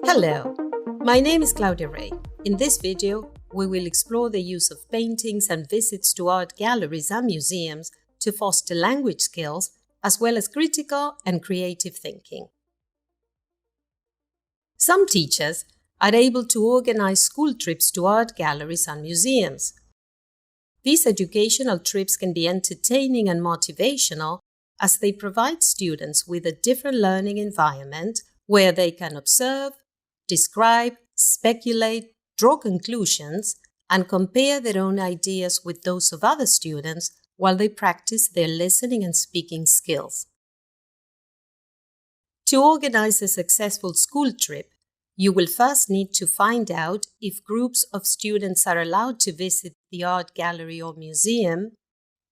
Hello, my name is Claudia Rey. In this video, we will explore the use of paintings and visits to art galleries and museums to foster language skills, as well as critical and creative thinking. Some teachers are able to organize school trips to art galleries and museums. These educational trips can be entertaining and motivational as they provide students with a different learning environment where they can observe, describe, speculate, draw conclusions, and compare their own ideas with those of other students while they practice their listening and speaking skills. To organize a successful school trip, you will first need to find out if groups of students are allowed to visit the art gallery or museum,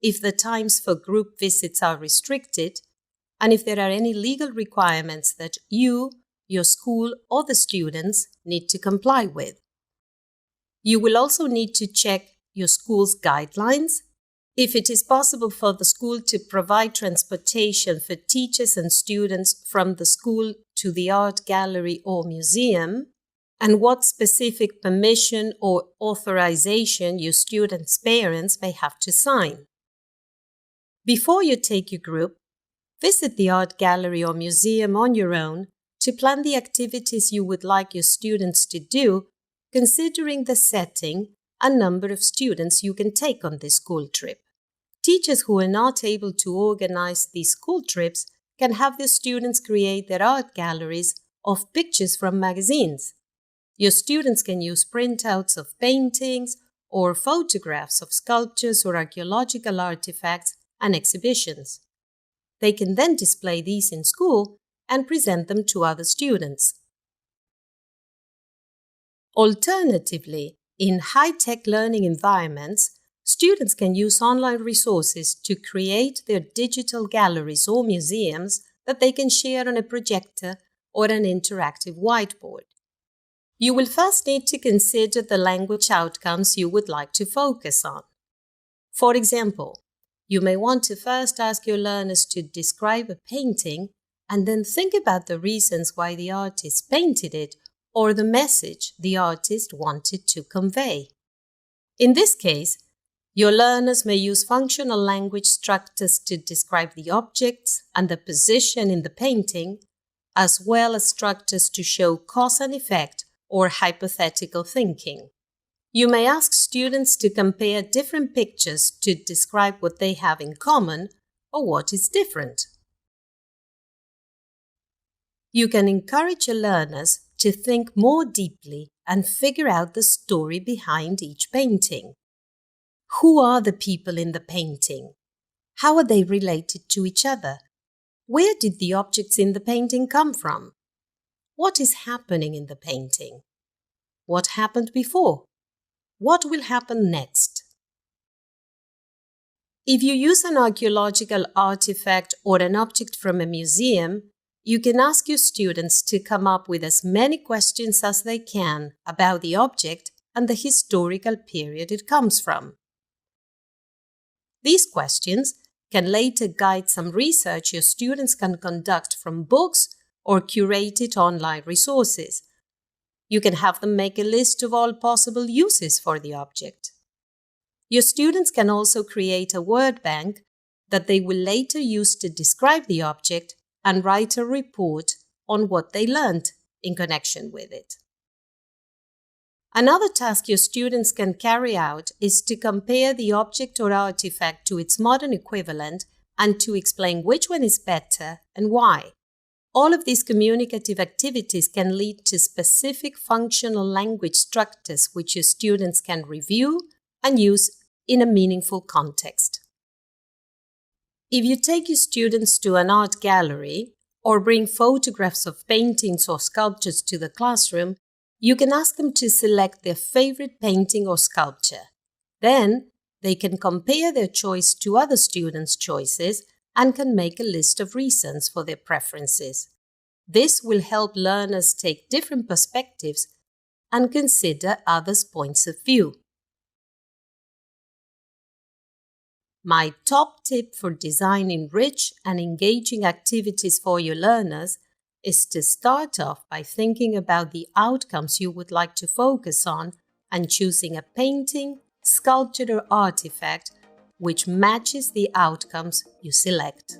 if the times for group visits are restricted, and if there are any legal requirements that you, your school, or the students need to comply with. You will also need to check your school's guidelines, if it is possible for the school to provide transportation for teachers and students from the school to the art gallery or museum, and what specific permission or authorization your students' parents may have to sign. Before you take your group, visit the art gallery or museum on your own to plan the activities you would like your students to do, considering the setting and number of students you can take on this school trip. Teachers who are not able to organize these school trips can have their students create their art galleries of pictures from magazines. Your students can use printouts of paintings or photographs of sculptures or archaeological artifacts and exhibitions. They can then display these in school and present them to other students. Alternatively, in high-tech learning environments, students can use online resources to create their digital galleries or museums that they can share on a projector or an interactive whiteboard. You will first need to consider the language outcomes you would like to focus on. For example, you may want to first ask your learners to describe a painting and then think about the reasons why the artist painted it or the message the artist wanted to convey. In this case, your learners may use functional language structures to describe the objects and the position in the painting, as well as structures to show cause and effect or hypothetical thinking. You may ask students to compare different pictures to describe what they have in common or what is different. You can encourage your learners to think more deeply and figure out the story behind each painting. Who are the people in the painting? How are they related to each other? Where did the objects in the painting come from? What is happening in the painting? What happened before? What will happen next? If you use an archaeological artifact or an object from a museum, you can ask your students to come up with as many questions as they can about the object and the historical period it comes from. These questions can later guide some research your students can conduct from books or curated online resources. You can have them make a list of all possible uses for the object. Your students can also create a word bank that they will later use to describe the object and write a report on what they learned in connection with it. Another task your students can carry out is to compare the object or artifact to its modern equivalent and to explain which one is better and why. All of these communicative activities can lead to specific functional language structures which your students can review and use in a meaningful context. If you take your students to an art gallery or bring photographs of paintings or sculptures to the classroom, you can ask them to select their favorite painting or sculpture. Then, they can compare their choice to other students' choices and can make a list of reasons for their preferences. This will help learners take different perspectives and consider others' points of view. My top tip for designing rich and engaging activities for your learners is to start off by thinking about the outcomes you would like to focus on and choosing a painting, sculpture, or artifact which matches the outcomes you select.